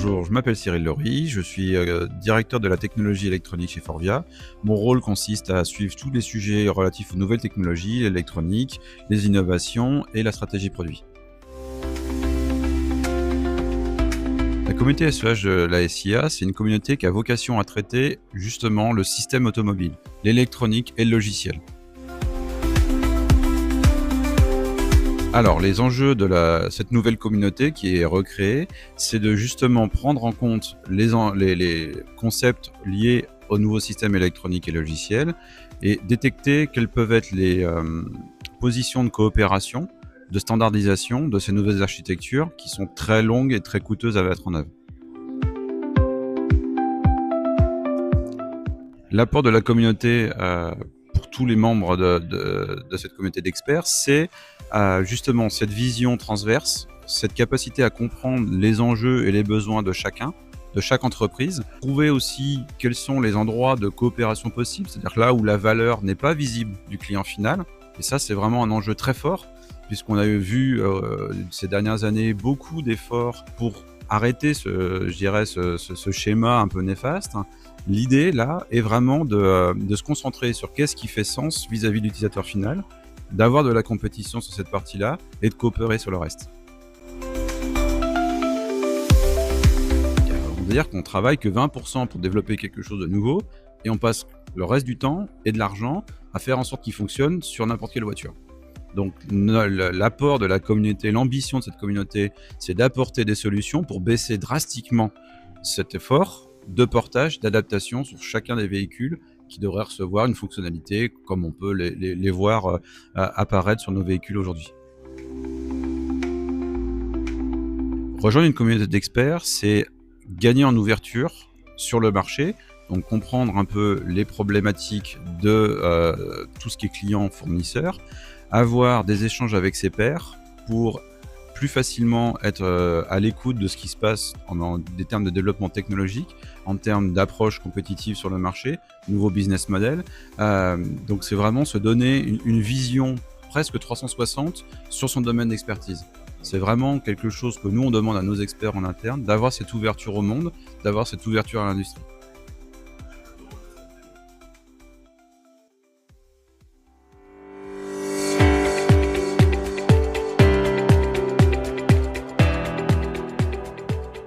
Bonjour, je m'appelle Cyril Laurie, je suis directeur de la technologie électronique chez Forvia. Mon rôle consiste à suivre tous les sujets relatifs aux nouvelles technologies, l'électronique, les innovations et la stratégie produit. La communauté SEH de la SIA, c'est une communauté qui a vocation à traiter justement le système automobile, l'électronique et le logiciel. Alors, les enjeux de cette nouvelle communauté qui est recréée, c'est de justement prendre en compte les concepts liés au nouveau système électronique et logiciel et détecter quelles peuvent être les positions de coopération, de standardisation de ces nouvelles architectures qui sont très longues et très coûteuses à mettre en œuvre. L'apport de la communauté pour tous les membres de cette communauté d'experts, c'est justement cette vision transverse, cette capacité à comprendre les enjeux et les besoins de chacun, de chaque entreprise, trouver aussi quels sont les endroits de coopération possibles, c'est-à-dire là où la valeur n'est pas visible du client final. Et ça, c'est vraiment un enjeu très fort, puisqu'on a vu ces dernières années beaucoup d'efforts pour arrêter ce schéma un peu néfaste. L'idée, là, est vraiment de se concentrer sur qu'est-ce qui fait sens vis-à-vis de l'utilisateur final, d'avoir de la compétition sur cette partie-là et de coopérer sur le reste. On veut dire qu'on travaille que 20% pour développer quelque chose de nouveau et on passe le reste du temps et de l'argent à faire en sorte qu'il fonctionne sur n'importe quelle voiture. Donc l'apport de la communauté, l'ambition de cette communauté, c'est d'apporter des solutions pour baisser drastiquement cet effort de portage, d'adaptation sur chacun des véhicules qui devraient recevoir une fonctionnalité comme on peut les voir apparaître sur nos véhicules aujourd'hui. Rejoindre une communauté d'experts, c'est gagner en ouverture sur le marché, donc comprendre un peu les problématiques de tout ce qui est client-fournisseur, avoir des échanges avec ses pairs pour plus facilement être à l'écoute de ce qui se passe en des termes de développement technologique, en termes d'approche compétitive sur le marché, nouveau business model. Donc c'est vraiment se donner une vision presque 360 sur son domaine d'expertise. C'est vraiment quelque chose que nous on demande à nos experts en interne, d'avoir cette ouverture au monde, d'avoir cette ouverture à l'industrie.